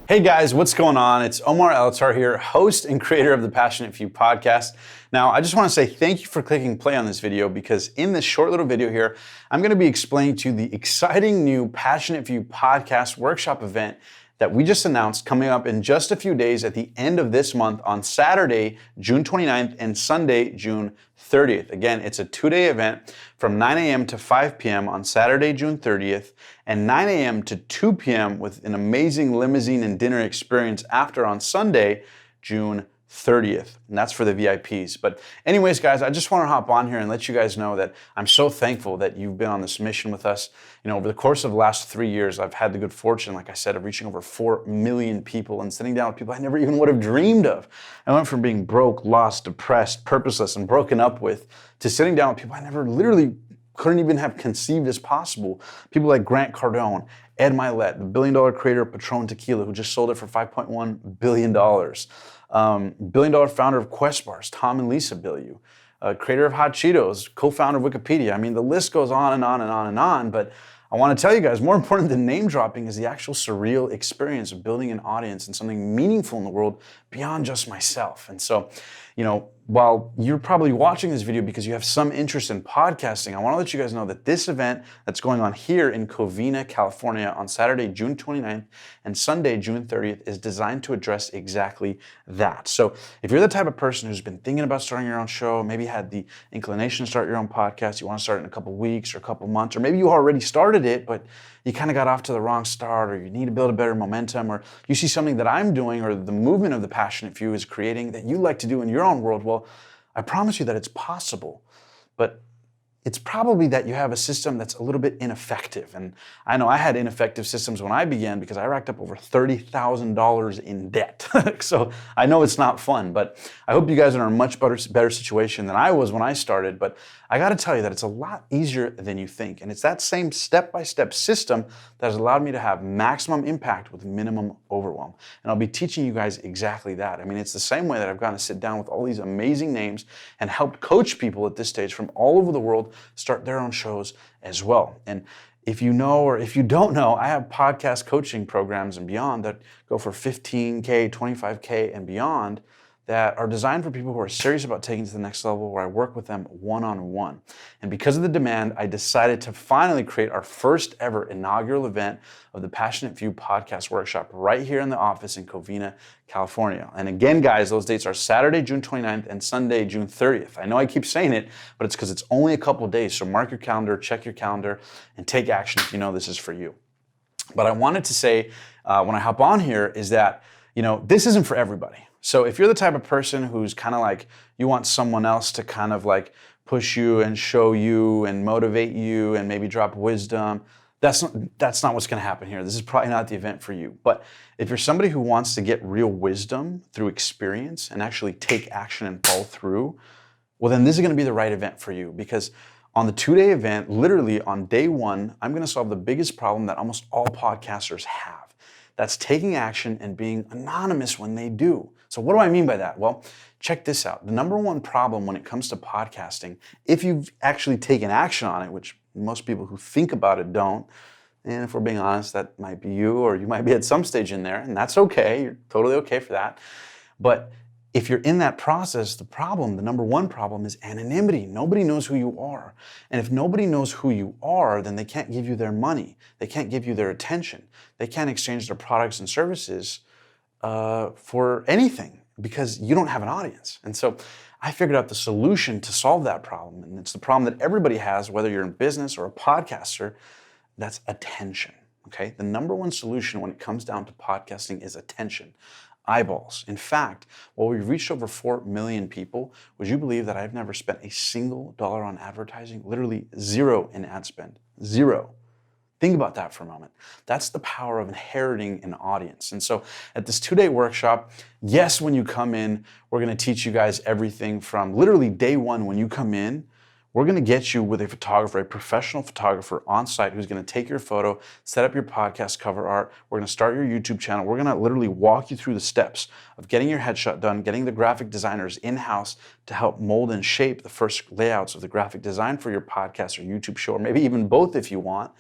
Hey guys, what's going on? It's Omar Elattar here, host and creator of the Passionate Few podcast. Now, I just want to say thank you for clicking play on this video because in this short little video here, I'm going to be explaining to you the exciting new Passionate Few podcast workshop event that we just announced coming up in just a few days at the end of this month on Saturday, June 29th and Sunday, June 30th. Again, it's a two-day event from 9 a.m. to 5 p.m. on Saturday, June 30th, and 9 a.m. to 2 p.m. with an amazing limousine and dinner experience after on Sunday, June 30th. And that's for the VIPs. But anyways, guys, I just want to hop on here and let you guys know that I'm so thankful that you've been on this mission with us. You know, over the course of the last 3 years, I've had the good fortune, like I said, of reaching over 4 million people and sitting down with people I never even would have dreamed of. I went from being broke, lost, depressed, purposeless, and broken up with to sitting down with people I never literally couldn't even have conceived as possible. People like Grant Cardone, Ed Milet, the billion-dollar creator of Patron Tequila, who just sold it for $5.1 billion. Billion-dollar founder of Quest Bars, Tom and Lisa Bilyeu. Creator of Hot Cheetos, co-founder of Wikipedia. I mean, the list goes on and on and on and on, but I want to tell you guys, more important than name dropping is the actual surreal experience of building an audience and something meaningful in the world beyond just myself. And so, you know, while you're probably watching this video because you have some interest in podcasting, I want to let you guys know that this event that's going on here in Covina, California on Saturday, June 29th and Sunday, June 30th is designed to address exactly that. So if you're the type of person who's been thinking about starting your own show, maybe had the inclination to start your own podcast, you want to start in a couple weeks or a couple months, or maybe you already started it, but you kind of got off to the wrong start, or you need to build a better momentum, or you see something that I'm doing or the movement of the Passionate Few is creating that you like to do in your own world, well, I promise you that it's possible, but it's probably that you have a system that's a little bit ineffective. And I know I had ineffective systems when I began because I racked up over $30,000 in debt. So I know it's not fun, but I hope you guys are in a much better situation than I was when I started. But I got to tell you that it's a lot easier than you think. And it's that same step-by-step system that has allowed me to have maximum impact with minimum overwhelm. And I'll be teaching you guys exactly that. I mean, it's the same way that I've gotten to sit down with all these amazing names and helped coach people at this stage from all over the world start their own shows as well. And if you know or if you don't know, I have podcast coaching programs and beyond that go for $15K, $25K and beyond that are designed for people who are serious about taking to the next level, where I work with them one-on-one. And because of the demand, I decided to finally create our first ever inaugural event of the Passionate Few podcast workshop right here in the office in Covina, California. And again, guys, those dates are Saturday, June 29th and Sunday, June 30th. I know I keep saying it, but it's because it's only a couple of days. So mark your calendar, check your calendar, and take action if you know this is for you. But I wanted to say, when I hop on here, is that, you know, this isn't for everybody. So if you're the type of person who's kind of like, you want someone else to kind of like push you and show you and motivate you and maybe drop wisdom, that's not what's going to happen here. This is probably not the event for you. But if you're somebody who wants to get real wisdom through experience and actually take action and follow through, well, then this is going to be the right event for you, because on the two-day event, literally on day one, I'm going to solve the biggest problem that almost all podcasters have. That's taking action and being anonymous when they do. So what do I mean by that? Well, check this out. The number one problem when it comes to podcasting, if you've actually taken action on it, which most people who think about it don't, and if we're being honest, that might be you, or you might be at some stage in there, and that's okay. You're totally okay for that. But if you're in that process, the number one problem is anonymity. Nobody knows who you are. And if nobody knows who you are, then they can't give you their money. They can't give you their attention. They can't exchange their products and services for anything because you don't have an audience. And so I figured out the solution to solve that problem. And it's the problem that everybody has, whether you're in business or a podcaster, that's attention. Okay? The number one solution when it comes down to podcasting is attention. Eyeballs. In fact, while we've reached over 4 million people, would you believe that I've never spent a single dollar on advertising? Literally zero in ad spend. Zero. Think about that for a moment. That's the power of inheriting an audience. And so at this two-day workshop, yes, when you come in, we're going to teach you guys everything from literally day one when you come in. We're going to get you with a photographer, a professional photographer on site who's going to take your photo, set up your podcast cover art. We're going to start your YouTube channel. We're going to literally walk you through the steps of getting your headshot done, getting the graphic designers in-house to help mold and shape the first layouts of the graphic design for your podcast or YouTube show, or maybe even both if you want.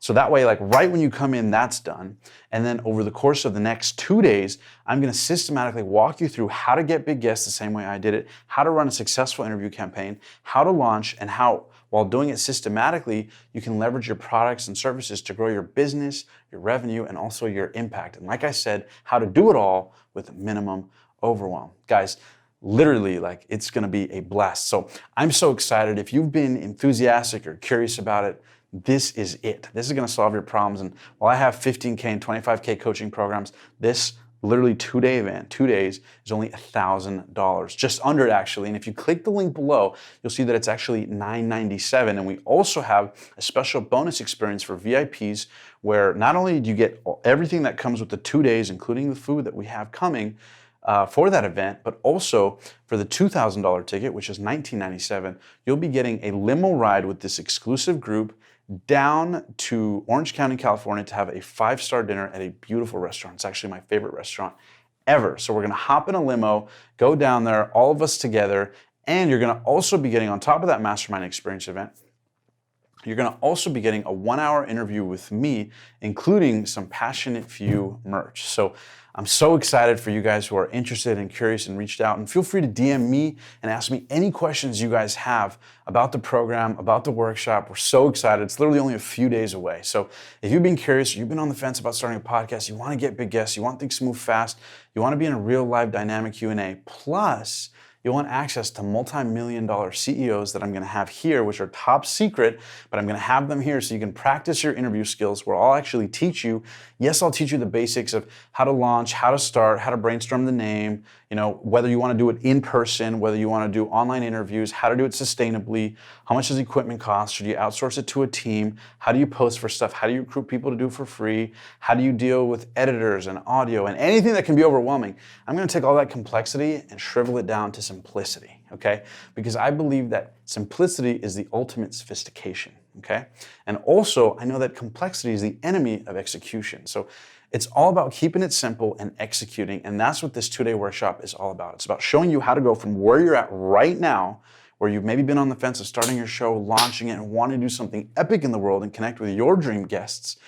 So that way, like right when you come in, that's done. And then over the course of the next 2 days, I'm gonna systematically walk you through how to get big guests the same way I did it, how to run a successful interview campaign, how to launch, and how, while doing it systematically, you can leverage your products and services to grow your business, your revenue, and also your impact. And like I said, how to do it all with minimum overwhelm. Guys, literally, like, it's gonna be a blast. So I'm so excited. If you've been enthusiastic or curious about it, this is it. This is gonna solve your problems. And while I have 15K and 25K coaching programs, this literally 2-day event, 2 days, is only $1,000, just under it actually. And if you click the link below, you'll see that it's actually $997. And we also have a special bonus experience for VIPs where not only do you get everything that comes with the 2 days, including the food that we have coming, for that event, but also for the $2,000 ticket, which is $1,997, you'll be getting a limo ride with this exclusive group down to Orange County, California to have a 5-star dinner at a beautiful restaurant. It's actually my favorite restaurant ever. So we're gonna hop in a limo, go down there, all of us together, and you're gonna also be getting, on top of that mastermind experience event, you're gonna also be getting a 1-hour interview with me, including some Passionate Few merch. So I'm so excited for you guys who are interested and curious and reached out. And feel free to DM me and ask me any questions you guys have about the program, about the workshop. We're so excited. It's literally only a few days away. So if you've been curious, you've been on the fence about starting a podcast, you wanna get big guests, you want things to move fast, you wanna be in a real live dynamic Q&A, plus you'll want access to multi-million-dollar CEOs that I'm gonna have here, which are top secret, but I'm gonna have them here so you can practice your interview skills where I'll actually teach you. Yes, I'll teach you the basics of how to launch, how to start, how to brainstorm the name, whether you wanna do it in person, whether you wanna do online interviews, how to do it sustainably, how much does equipment cost, should you outsource it to a team, how do you post for stuff, how do you recruit people to do for free, how do you deal with editors and audio and anything that can be overwhelming. I'm gonna take all that complexity and shrivel it down to simplicity, okay? Because I believe that simplicity is the ultimate sophistication, okay? And also, I know that complexity is the enemy of execution. So it's all about keeping it simple and executing, and that's what this 2-day workshop is all about. It's about showing you how to go from where you're at right now, where you've maybe been on the fence of starting your show, launching it, and wanting to do something epic in the world and connect with your dream guests,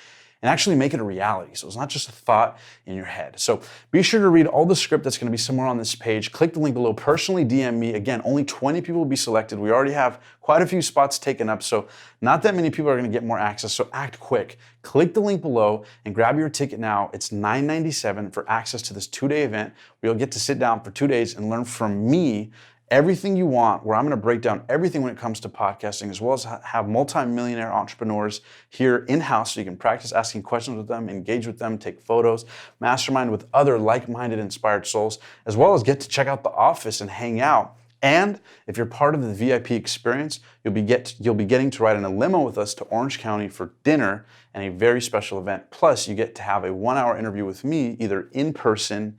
and actually make it a reality. So it's not just a thought in your head. So be sure to read all the script that's gonna be somewhere on this page. Click the link below, personally DM me. Again, only 20 people will be selected. We already have quite a few spots taken up, so not that many people are gonna get more access, so act quick. Click the link below and grab your ticket now. It's $997 for access to this 2-day event where you'll get to sit down for 2 days and learn from me everything you want, where I'm gonna break down everything when it comes to podcasting, as well as have multi-millionaire entrepreneurs here in-house so you can practice asking questions with them, engage with them, take photos, mastermind with other like-minded inspired souls, as well as get to check out the office and hang out. And if you're part of the VIP experience, you'll be getting to ride in a limo with us to Orange County for dinner and a very special event. Plus, you get to have a 1-hour interview with me, either in person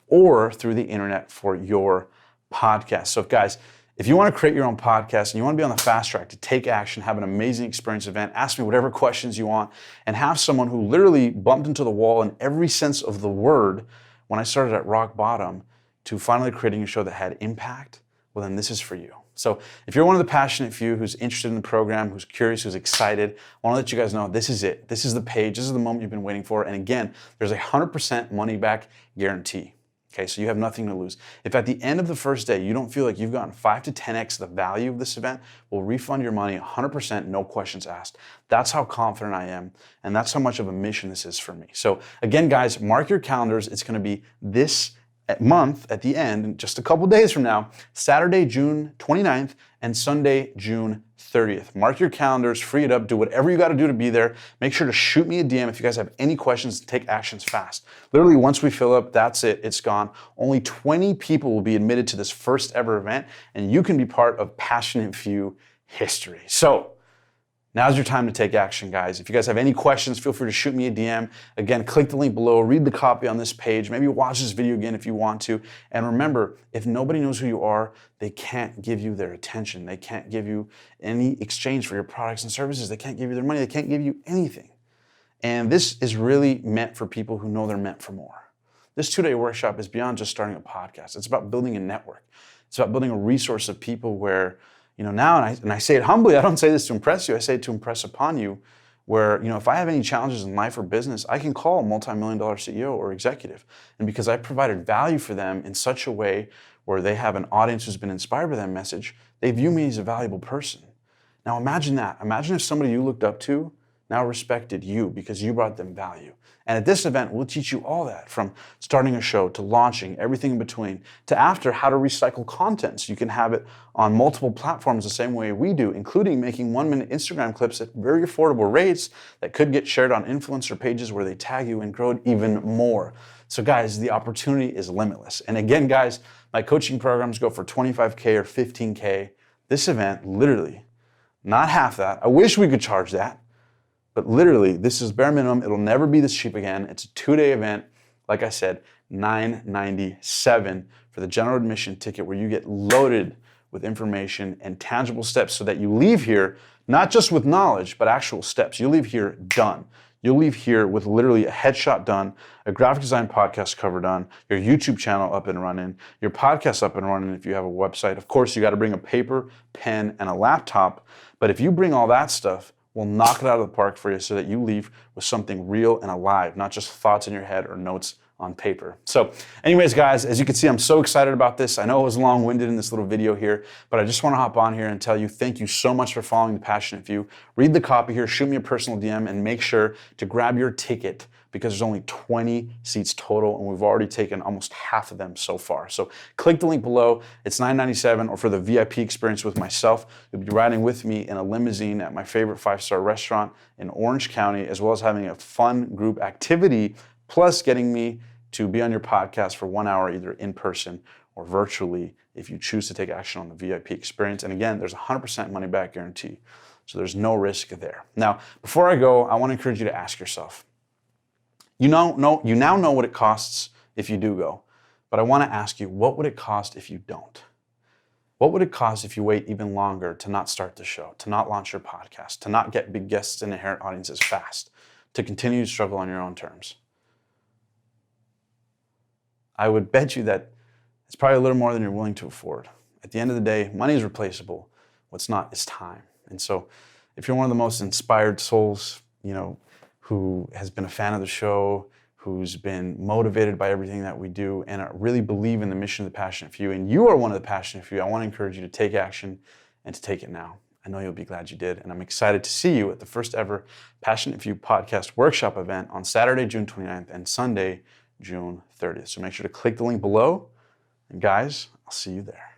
or through the internet for your podcast. So guys, if you want to create your own podcast and you want to be on the fast track to take action, have an amazing experience event, ask me whatever questions you want, and have someone who literally bumped into the wall in every sense of the word when I started at rock bottom to finally creating a show that had impact, well then this is for you. So if you're one of the passionate few who's interested in the program, who's curious, who's excited, I want to let you guys know this is it. This is the page. This is the moment you've been waiting for. And again, there's a 100% money back guarantee. Okay, so you have nothing to lose. If at the end of the first day you don't feel like you've gotten 5 to 10x the value of this event, we'll refund your money 100%, no questions asked. That's how confident I am, and that's how much of a mission this is for me. So again, guys, mark your calendars. It's gonna be this month at the end, just a couple days from now, Saturday, June 29th, and Sunday, June 30th. Mark your calendars, free it up, do whatever you gotta do to be there. Make sure to shoot me a DM if you guys have any questions, take actions fast. Literally, once we fill up, that's it, it's gone. Only 20 people will be admitted to this first ever event, and you can be part of Passionate Few history. So, now's your time to take action, guys. If you guys have any questions, feel free to shoot me a DM. Again, click the link below, read the copy on this page, maybe watch this video again if you want to. And remember, if nobody knows who you are, they can't give you their attention. They can't give you any exchange for your products and services. They can't give you their money. They can't give you anything. And this is really meant for people who know they're meant for more. This 2-day workshop is beyond just starting a podcast. It's about building a network. It's about building a resource of people where, now, and I say it humbly, I don't say this to impress you, I say it to impress upon you, where, if I have any challenges in life or business, I can call a multi-million-dollar CEO or executive. And because I provided value for them in such a way where they have an audience who's been inspired by that message, they view me as a valuable person. Now imagine that. Imagine if somebody you looked up to now respected you because you brought them value. And at this event, we'll teach you all that, from starting a show to launching, everything in between, to after how to recycle content so you can have it on multiple platforms the same way we do, including making 1-minute Instagram clips at very affordable rates that could get shared on influencer pages where they tag you and grow it even more. So guys, the opportunity is limitless. And again, guys, my coaching programs go for $25K or $15K. This event, literally, not half that. I wish we could charge that. But literally, this is bare minimum. It'll never be this cheap again. It's a 2-day event. Like I said, $997 for the general admission ticket, where you get loaded with information and tangible steps so that you leave here not just with knowledge, but actual steps. You leave here done. You'll leave here with literally a headshot done, a graphic design podcast cover done, your YouTube channel up and running, your podcast up and running if you have a website. Of course, you got to bring a paper, pen, and a laptop. But if you bring all that stuff, we'll knock it out of the park for you so that you leave with something real and alive, not just thoughts in your head or notes on paper. So anyways, guys, as you can see, I'm so excited about this. I know it was long-winded in this little video here, but I just want to hop on here and tell you thank you so much for following The Passionate Few. Read the copy here, shoot me a personal DM, and make sure to grab your ticket, because there's only 20 seats total, and we've already taken almost half of them so far. So click the link below. It's $997, or for the VIP experience with myself, you'll be riding with me in a limousine at my favorite 5-star restaurant in Orange County, as well as having a fun group activity, plus getting me to be on your podcast for 1 hour, either in person or virtually, if you choose to take action on the VIP experience. And again, there's 100% money back guarantee, so there's no risk there. Now, before I go, I want to encourage you to ask yourself, you now know what it costs if you do go, but I want to ask you, what would it cost if you don't? What would it cost if you wait even longer to not start the show, to not launch your podcast, to not get big guests and inherent audiences fast, to continue to struggle on your own terms? I would bet you that it's probably a little more than you're willing to afford. At the end of the day, money is replaceable. What's not is time. And so if you're one of the most inspired souls, who has been a fan of the show, who's been motivated by everything that we do, and really believe in the mission of the Passionate Few, and you are one of the Passionate Few, I want to encourage you to take action and to take it now. I know you'll be glad you did, and I'm excited to see you at the first ever Passionate Few podcast workshop event on Saturday, June 29th, and Sunday, June 30th. So make sure to click the link below, and guys, I'll see you there.